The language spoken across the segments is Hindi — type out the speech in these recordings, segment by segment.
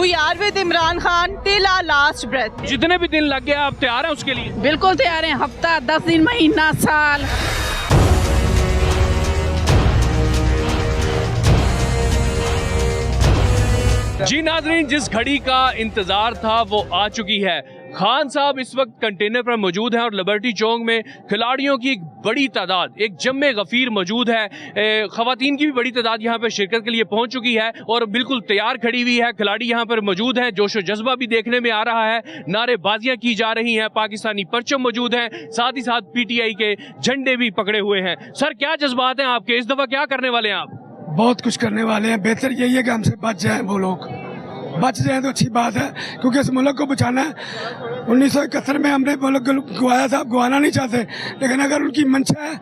We are with Imran Khan till our last breath. जितने भी दिन लग गए आप तैयार हैं उसके लिए? बिल्कुल तैयार हैं। हफ्ता, 10 दिन, महीना, साल। जी नाज़रीन, जिस घड़ी का इंतजार था वो आ चुकी है। खान साहब इस वक्त कंटेनर पर मौजूद हैं और लिबर्टी चौक में खिलाड़ियों की एक बड़ी तादाद, एक जम्मे गफीर मौजूद है। ख़वातीन की भी बड़ी तादाद यहाँ पर शिरकत के लिए पहुँच चुकी है और बिल्कुल तैयार खड़ी हुई है। खिलाड़ी यहाँ पर मौजूद हैं, जोशो जज्बा भी देखने में आ रहा है, नारेबाजियाँ की जा रही हैं, पाकिस्तानी परचम मौजूद हैं, साथ ही साथ PTI के झंडे भी पकड़े हुए हैं। सर, क्या जज्बात हैं आपके? इस दफ़ा क्या करने वाले हैं आप? बहुत कुछ करने वाले हैं। बेहतर यही है कि हमसे बच जाएं, वो लोग बच जाएं तो अच्छी बात है, क्योंकि इस मुल्क को बचाना है। 1971 में हमने मुल्क गवाया था, गवाना नहीं चाहते, लेकिन अगर उनकी मंशा है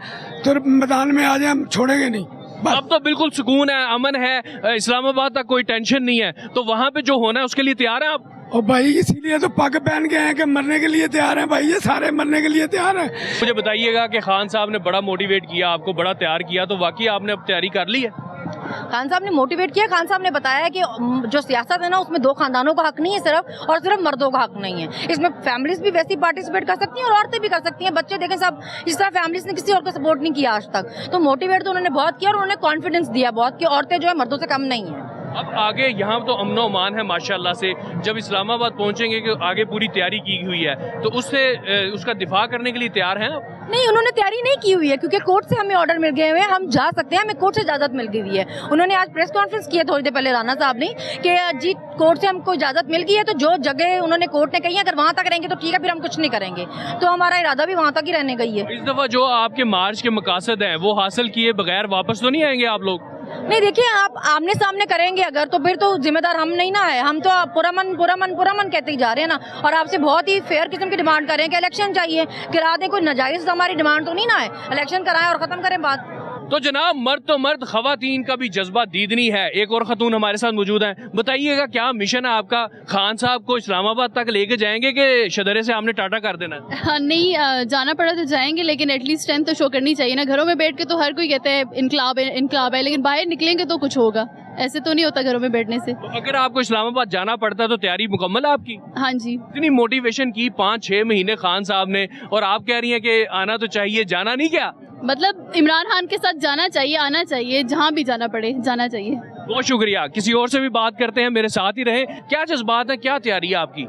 तो मैदान में आ जाए, हम छोड़ेंगे नहीं। अब तो बिल्कुल सुकून है, अमन है, इस्लामाबाद तक कोई टेंशन नहीं है, तो वहाँ पे जो होना है उसके लिए तैयार हैं आप? और भाई इसीलिए तो पग पहन के हैं कि मरने के लिए तैयार हैं भाई, ये सारे मरने के लिए तैयार हैं। मुझे बताइएगा कि खान साहब ने बड़ा मोटिवेट किया आपको, बड़ा तैयार किया, तो वाकई आपने अब तैयारी कर ली है? खान साहब ने मोटिवेट किया। खान साहब ने बताया कि जो सियासत है ना, उसमें 2 खानदानों का हक नहीं है सिर्फ मर्दों का हक नहीं है। इसमें फैमिलीज भी वैसी पार्टिसिपेट कर सकती हैं और औरतें भी कर सकती हैं। बच्चे देखें सब, इस तरह फैमिलीज ने किसी और को सपोर्ट नहीं किया आज तक, तो मोटिवेट तो उन्होंने बहुत किया और उन्होंने कॉन्फिडेंस दिया बहुत कि औरतें जो है मर्दों से कम नहीं है। अब आगे यहाँ तो अमन व अमान है माशाल्लाह से, जब इस्लामाबाद पहुँचेंगे कि आगे पूरी तैयारी की हुई है, तो उसका दिफा करने के लिए तैयार हैं आप? नहीं, उन्होंने तैयारी नहीं की हुई है, क्योंकि कोर्ट से हमें ऑर्डर मिल गए हुए हैं, हम जा सकते हैं, हमें कोर्ट से इजाजत मिल गई हुई है। उन्होंने आज प्रेस कॉन्फ्रेंस किया थोड़ी देर पहले राणा साहब ने कि जी कोर्ट से हमको इजाजत मिल गई है, तो जो जगह उन्होंने कोर्ट ने कही है अगर वहाँ तक रहेंगे तो ठीक है, फिर हम कुछ नहीं करेंगे। तो हमारा इरादा भी वहाँ तक ही रहने गई है। इस दफ़ा जो आपके मार्च के मकासद हैं वो हासिल किए बगैर वापस तो नहीं आएंगे आप लोग? नहीं, देखिए, आप आमने सामने करेंगे अगर, तो फिर तो जिम्मेदार हम नहीं ना है। हम तो पूरा मन कहते ही जा रहे हैं ना, और आपसे बहुत ही फेयर किस्म की डिमांड कर रहे हैं कि इलेक्शन चाहिए, करा दें। कोई नाजायज हमारी डिमांड तो नहीं ना है, इलेक्शन कराएं और खत्म करें बात। तो जनाब, मर्द तो मर्द, खवातीन का भी जज्बा दीदनी है। एक और खतून हमारे साथ मौजूद हैं, बताइएगा क्या मिशन है आपका? खान साहब को इस्लामाबाद तक लेके जाएंगे कि शदरे से हमने टाटा कर देना है? हाँ, नहीं, जाना पड़ा तो जाएंगे, लेकिन एटलीस्ट स्ट्रेंथ तो शो करनी चाहिए ना। घरों में बैठ के तो हर कोई कहता है इनकलाब है, इनकलाब है, लेकिन बाहर निकलेंगे तो कुछ होगा। ऐसे तो नहीं होता घरों में बैठने से। तो अगर आपको इस्लामाबाद जाना पड़ता है तो तैयारी मुकम्मल है आपकी? हाँ जी। इतनी मोटिवेशन की 5-6 महीने खान साहब ने, और आप कह रही हैं कि आना तो चाहिए, जाना नहीं क्या? मतलब इमरान खान के साथ जाना चाहिए, आना चाहिए, जहाँ भी जाना पड़े जाना चाहिए। बहुत शुक्रिया। किसी और से भी बात करते हैं, मेरे साथ ही रहे। क्या जज्बात है, क्या तैयारी है आपकी?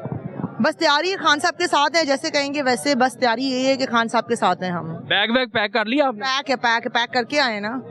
बस तैयारी खान साहब के साथ है, जैसे कहेंगे वैसे। बस तैयारी यही है कि खान साहब के साथ हैं हम। बैग वैग पैक कर लिया आपने? पैक करके आए ना।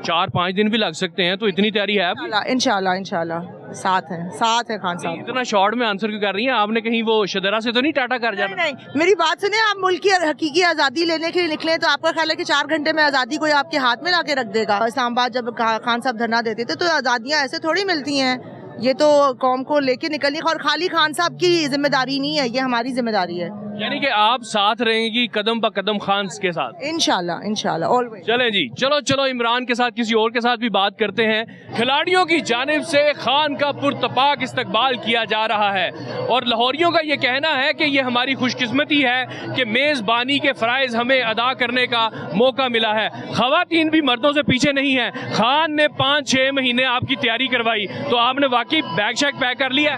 4-5 दिन भी लग सकते हैं, तो इतनी तैयारी है आपकी? इंशाल्लाह साथ है खान साहब। इतना शॉर्ट में आंसर क्यों कर रही हैं? आपने कहीं वो शदरा से तो नहीं टाटा कर जाना? नहीं, मेरी बात सुने, आप मुल्क की हकीकी आज़ादी लेने के लिए निकले तो आपका ख्याल है कि 4 घंटे में आज़ादी कोई आपके हाथ में लाके रख देगा? इस्लामाबाद जब खान साहब धरना देते थे तो आज़ादियाँ ऐसे थोड़ी मिलती हैं। ये तो कौम को लेके निकलनी, और खाली खान साहब की जिम्मेदारी नहीं है, ये हमारी जिम्मेदारी है। यानी कि आप साथ रहेंगी कदम ब कदम खान के साथ? इंशाल्लाह ऑलवेज। चलें जी, चलो इमरान के साथ किसी और के साथ भी बात करते हैं। खिलाड़ियों की जानिब से खान का पुरतपाक इस्तकबाल किया जा रहा है और लाहौरियों का ये कहना है कि ये हमारी खुशकिस्मती है कि मेज़बानी के फ़राइज़ हमें अदा करने का मौका मिला है। ख़वातीन भी मर्दों से पीछे नहीं हैं। खान ने 5-6 महीने आपकी तैयारी करवाई, तो आपने वाकई बैग शैग पैक कर लिया?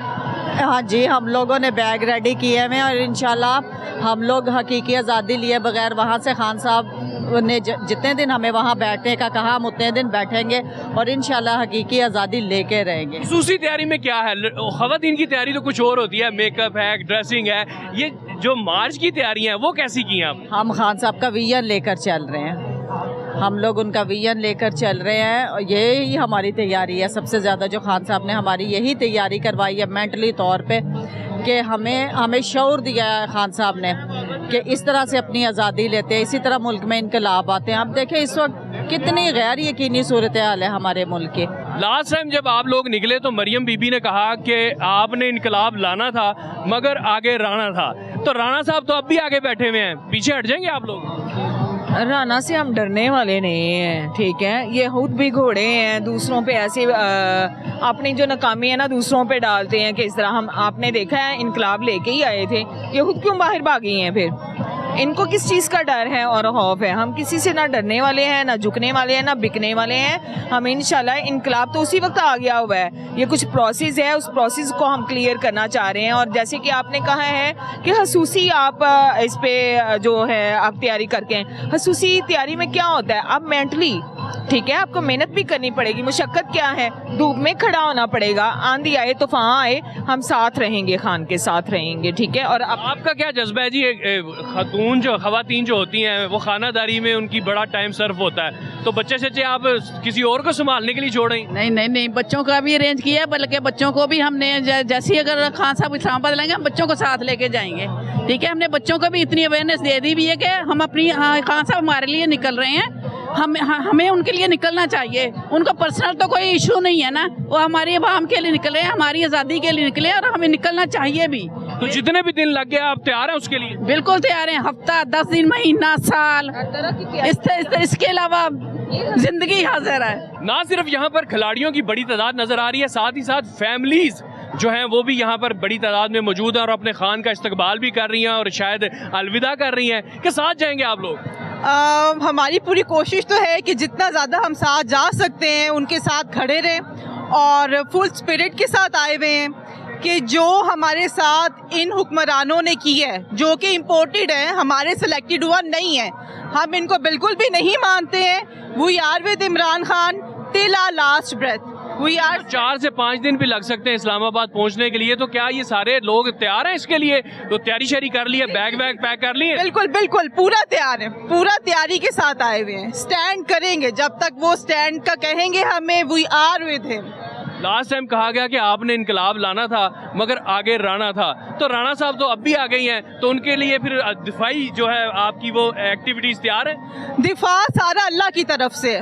हाँ जी, हम लोगों ने बैग रेडी किए हैं और इंशाल्लाह हम लोग हकीकी आज़ादी लिए बगैर वहाँ से खान साहब ने जितने दिन हमें वहाँ बैठने का कहा हम उतने दिन बैठेंगे और इंशाल्लाह हकीकी आज़ादी लेके रहेंगे। खसूसी तैयारी में क्या है? ख़वातीन की तैयारी तो कुछ और होती है, मेकअप है, ड्रेसिंग है। ये जो मार्च की तैयारी है वो कैसी की हैं आप? हम खान साहब का विजन लेकर चल रहे हैं, हम लोग उनका विजन लेकर चल रहे हैं और यही हमारी तैयारी है। सबसे ज़्यादा जो खान साहब ने हमारी यही तैयारी करवाई है मेंटली तौर पे कि हमें शऊर दिया है खान साहब ने कि इस तरह से अपनी आज़ादी लेते हैं, इसी तरह मुल्क में इनकलाब आते हैं। अब देखें इस वक्त कितनी गैर यकीनी सूरत हाल है हमारे मुल्क की। लास्ट टाइम जब आप लोग निकले तो मरियम बीबी ने कहा कि आपने इनकलाब लाना था मगर आगे राणा था, तो राणा साहब तो अब भी आगे बैठे हुए हैं, पीछे हट जाएंगे आप लोग? राणा से हम डरने वाले नहीं हैं, ठीक है। ये खुद भी घोड़े हैं, दूसरों पे ऐसे अपनी जो नाकामी है ना दूसरों पे डालते हैं कि इस तरह हम आपने देखा है इनकलाब लेके ही आए थे, ये खुद क्यों बाहर भागी हैं फिर? इनको किस चीज़ का डर है और खौफ है? हम किसी से ना डरने वाले हैं, ना झुकने वाले हैं, ना बिकने वाले हैं। हम इंशाल्लाह इनकलाब तो उसी वक्त आ गया हुआ है, ये कुछ प्रोसेस है, उस प्रोसेस को हम क्लियर करना चाह रहे हैं। और जैसे कि आपने कहा है कि खसूसी आप इस पे जो है आप तैयारी करके हैं, खसूसी तैयारी में क्या होता है? आप मेंटली ठीक है, आपको मेहनत भी करनी पड़ेगी, मुशक्कत क्या है, धूप में खड़ा होना पड़ेगा, आंधी आए तूफान आए, हम साथ रहेंगे, खान के साथ रहेंगे, ठीक है। और आपका क्या जज्बा है जी? खवातीन जो होती हैं वो खानादारी में उनकी बड़ा टाइम सर्व होता है, तो बच्चे से आप किसी और को संभालने के लिए छोड़ रही? नहीं, बच्चों का भी अरेंज किया है, बल्कि बच्चों को भी हमने जैसे अगर खान साहब इस्लामाबाद लेंगे, हम बच्चों को साथ लेके जाएंगे, ठीक है। हमने बच्चों को भी इतनी अवेयरनेस दे दी भी है कि हम अपनी खान साहब हमारे लिए निकल रहे हैं, हमें उनके लिए निकलना चाहिए। उनको पर्सनल तो कोई इशू नहीं है ना, वो हमारी आवाम के लिए निकले हैं, हमारी आज़ादी के लिए निकले, और हमें निकलना चाहिए भी। तो जितने भी दिन लग गए आप तैयार हैं उसके लिए? बिल्कुल तैयार हैं, हफ्ता, 10 दिन, महीना, साल, इसके अलावा जिंदगी हाजिर है। ना सिर्फ यहाँ पर खिलाड़ियों की बड़ी तादाद नजर आ रही है, साथ ही साथ फैमिलीज जो हैं वो भी यहाँ पर बड़ी तादाद में मौजूद है और अपने खान का इस्तकबाल भी कर रही हैं और शायद अलविदा कर रही हैं। कि साथ जाएंगे आप लोग? हमारी पूरी कोशिश तो है कि जितना ज़्यादा हम साथ जा सकते हैं उनके साथ खड़े रहें, और फुल स्पिरिट के साथ आए हुए हैं कि जो हमारे साथ इन हुक्मरानों ने की है, जो कि इम्पोर्टेड है, हमारे सिलेक्टेड हुआ नहीं है, हम इनको बिल्कुल भी नहीं मानते हैं। We are with Imran Khan till our last breath. We are 4 से 5 दिन भी लग सकते हैं इस्लामाबाद पहुंचने के लिए, तो क्या ये सारे लोग तैयार हैं इसके लिए? तो तैयारी शैरी कर ली है, बैग पैक कर लिए? बिल्कुल बिल्कुल पूरा तैयार है, पूरा तैयारी के साथ आए हुए हैं। स्टैंड करेंगे जब तक वो स्टैंड का कहेंगे हमें, we are with him. Last time कहा गया कि आपने इनकलाब लाना था मगर आगे राणा था, तो राणा साहब तो अब भी आ गई हैं, तो उनके लिए फिर दिफाई जो है आपकी वो एक्टिविटीज तैयार है? दिफा सारा अल्लाह की तरफ से,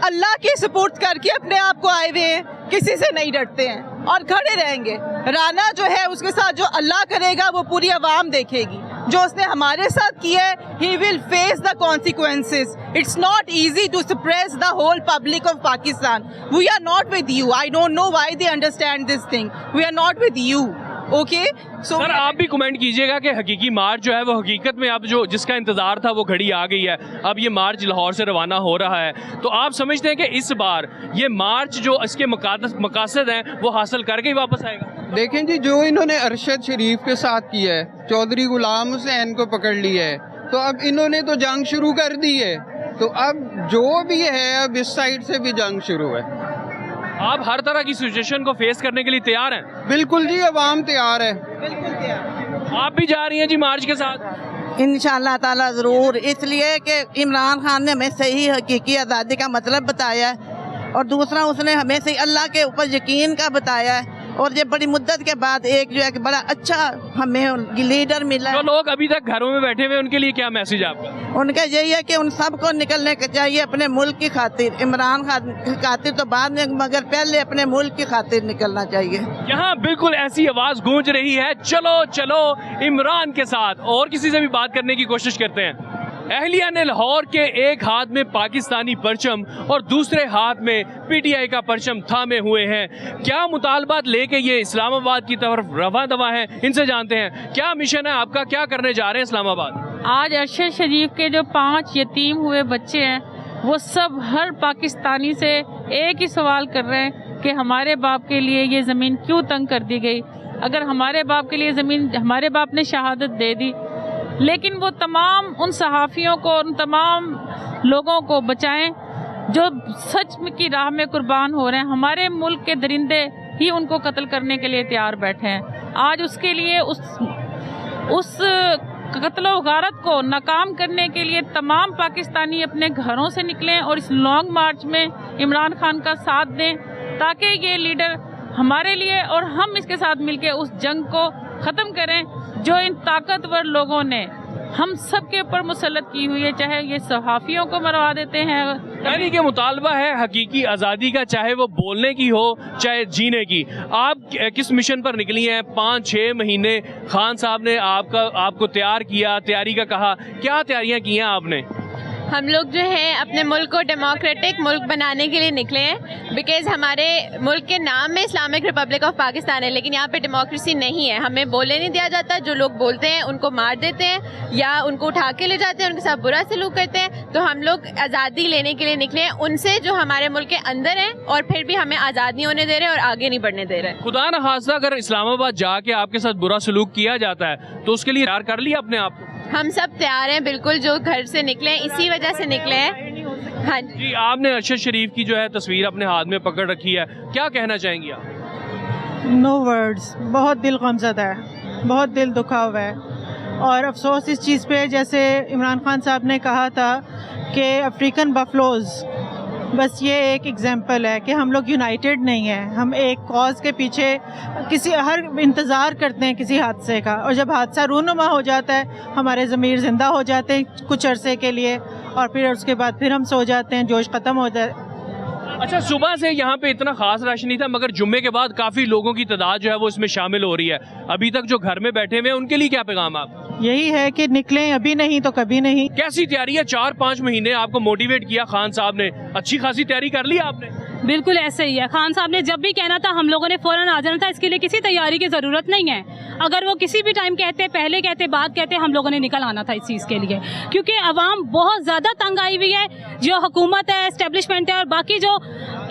अल्लाह की सपोर्ट करके अपने आप को आए हुए हैं, किसी से नहीं डरते हैं और खड़े रहेंगे। राना जो है उसके साथ जो अल्लाह करेगा वो पूरी आवाम देखेगी, जो उसने हमारे साथ किया है, he will face the consequences. It's not easy to suppress the whole public of Pakistan. We are not with you. I don't know why they understand this thing. We are not with you. Okay? So sir आप भी कमेंट कीजिएगा कि हकीकी मार्च जो है वो हकीकत में अब जो जिसका इंतजार था वो घड़ी आ गई है, अब ये मार्च लाहौर से रवाना हो रहा है, तो आप समझते हैं कि इस बार ये मार्च जो इसके मकासद हैं वो हासिल करके ही वापस आएगा? देखें जी, जो इन्होंने अरशद शरीफ के साथ किया है, चौधरी गुलाम हुसैन को पकड़ लिया है, तो अब इन्होंने तो जंग शुरू कर दी है, तो अब जो भी है अब इस साइड से भी जंग शुरू है। आप हर तरह की सिचुएशन को फेस करने के लिए तैयार हैं? बिल्कुल जी, अवाम तैयार है। बिल्कुल तैयार। आप भी जा रही हैं जी मार्च के साथ? इंशाअल्लाह ताला ज़रूर, इसलिए कि इमरान खान ने हमें सही हकीकी आज़ादी का मतलब बताया है, और दूसरा उसने हमें सही अल्लाह के ऊपर यकीन का बताया है, और ये बड़ी मुद्दत के बाद एक जो है कि बड़ा अच्छा हमें लीडर मिला है। जो लोग अभी तक घरों में बैठे हुए उनके लिए क्या मैसेज है आपका? उनका यही है कि उन सबको निकलने चाहिए अपने मुल्क की खातिर, इमरान खान की खातिर तो बाद में, मगर पहले अपने मुल्क की खातिर निकलना चाहिए। यहाँ बिल्कुल ऐसी आवाज गूंज रही है, चलो चलो इमरान के साथ। और किसी से भी बात करने की कोशिश करते हैं। अहलिया ने लाहौर के एक हाथ में पाकिस्तानी परचम और दूसरे हाथ में पीटीआई का परचम थामे हुए हैं। क्या मुतालबात लेके ये इस्लामाबाद की तरफ रवा दवा है, इनसे जानते हैं। क्या मिशन है आपका, क्या करने जा रहे हैं इस्लामाबाद? आज अरशद शरीफ के जो 5 यतीम हुए बच्चे हैं, वो सब हर पाकिस्तानी से एक ही सवाल कर रहे हैं कि हमारे बाप के लिए ये ज़मीन क्यों तंग कर दी गई। अगर हमारे बाप के लिए ज़मीन, हमारे बाप ने शहादत दे दी, लेकिन वो तमाम उन सहाफ़ियों को, उन तमाम लोगों को बचाएं जो सच की राह में कुर्बान हो रहे हैं। हमारे मुल्क के दरिंदे ही उनको कत्ल करने के लिए तैयार बैठे हैं। आज उसके लिए उस कत्ल व गारत को नाकाम करने के लिए तमाम पाकिस्तानी अपने घरों से निकलें और इस लॉन्ग मार्च में इमरान खान का साथ दें, ताकि ये लीडर हमारे लिए और हम इसके साथ मिलकर उस जंग को ख़त्म करें जो इन ताकतवर लोगों ने हम सब के ऊपर मुसल्लत की हुई है। चाहे ये सहाफ़ियों को मरवा देते हैं, यानी कि मुतालबा है हकीकी आज़ादी का, चाहे वो बोलने की हो चाहे जीने की। आप किस मिशन पर निकली हैं? 5-6 महीने खान साहब ने आपको तैयार किया, तैयारी का कहा, क्या तैयारियां की हैं आपने? हम लोग जो है अपने मुल्क को डेमोक्रेटिक मुल्क बनाने के लिए निकले हैं, बिकॉज़ हमारे मुल्क के नाम में इस्लामिक रिपब्लिक ऑफ पाकिस्तान है, लेकिन यहाँ पे डेमोक्रेसी नहीं है। हमें बोलने नहीं दिया जाता, जो लोग बोलते हैं उनको मार देते हैं या उनको उठा के ले जाते हैं, उनके साथ बुरा सलूक करते हैं। तो हम लोग आज़ादी लेने के लिए निकले हैं उनसे जो हमारे मुल्क के अंदर हैं, और फिर भी हमें आज़ाद नहीं होने दे रहे और आगे नहीं बढ़ने दे रहे। खुदा न खास्ता अगर इस्लामाबाद जाके आपके साथ बुरा सलूक किया जाता है तो उसके लिए तैयार कर लिया अपने आप को? हम सब तैयार हैं बिल्कुल, जो घर से निकले हैं इसी वजह से निकले हैं। हाँ जी, आपने अरशद शरीफ की जो है तस्वीर अपने हाथ में पकड़ रखी है, क्या कहना चाहेंगी आप? नो वर्ड्स, बहुत दिल गमज़दा है, बहुत दिल दुखा हुआ है। और अफसोस इस चीज़ पे, जैसे इमरान खान साहब ने कहा था कि अफ्रीकन बफलोज़, बस ये एक एग्जांपल है कि हम लोग यूनाइटेड नहीं हैं। हम एक कॉज के पीछे हर इंतज़ार करते हैं किसी हादसे का, और जब हादसा रूनुमा हो जाता है हमारे ज़मीर ज़िंदा हो जाते हैं कुछ अरसे के लिए, और फिर उसके बाद फिर हम सो जाते हैं, जोश ख़त्म हो जाए। अच्छा, सुबह से यहाँ पे इतना खास रश नहीं था, मगर जुम्मे के बाद काफ़ी लोगों की तादाद जो है वो इसमें शामिल हो रही है। अभी तक जो घर में बैठे हुए हैं उनके लिए क्या पैगाम आप? यही है कि निकलें, अभी नहीं तो कभी नहीं। कैसी तैयारी है? 4-5 महीने आपको मोटिवेट किया खान साहब ने, अच्छी खासी तैयारी कर ली आपने? बिल्कुल ऐसे ही है। खान साहब ने जब भी कहना था हम लोगों ने फ़ौरन आ जाना था, इसके लिए किसी तैयारी की ज़रूरत नहीं है। अगर वो किसी भी टाइम कहते, पहले कहते, बाद कहते, हम लोगों ने निकल आना था इस चीज़ के लिए, क्योंकि अवाम बहुत ज़्यादा तंग आई हुई है। जो हुकूमत है, एस्टेब्लिशमेंट है और बाकी जो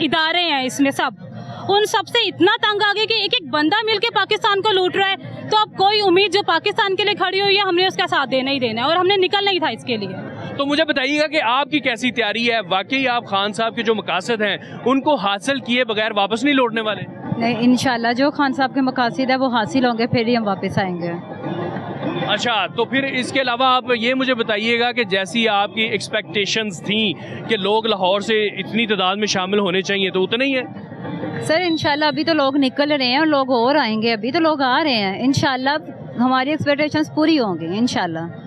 इदारे हैं इसमें सब, उन सब से इतना तंग आ गया कि एक एक बंदा मिलके पाकिस्तान को लूट रहा है। तो अब कोई उम्मीद जो पाकिस्तान के लिए खड़ी हुई है, हमने उसका साथ देना ही देना है, और हमने निकलना ही था इसके लिए। तो मुझे बताइएगा कि आपकी कैसी तैयारी है? वाकई आप खान साहब के जो मकासद हैं उनको हासिल किए बगैर वापस नहीं लौटने वाले? नहीं, इंशाल्लाह जो खान साहब के मकासद है वो हासिल होंगे, फिर ही हम वापस आएंगे। अच्छा, तो फिर इसके अलावा आप ये मुझे बताइएगा कि जैसी आपकी एक्सपेक्टेशंस थी कि लोग लाहौर से इतनी तादाद में शामिल होने चाहिए, तो उतने ही है? सर इंशाल्लाह अभी तो लोग निकल रहे हैं और लोग और आएंगे, अभी तो लोग आ रहे हैं। इंशाल्लाह हमारी एक्सपेक्टेशंस पूरी होंगी इंशाल्लाह।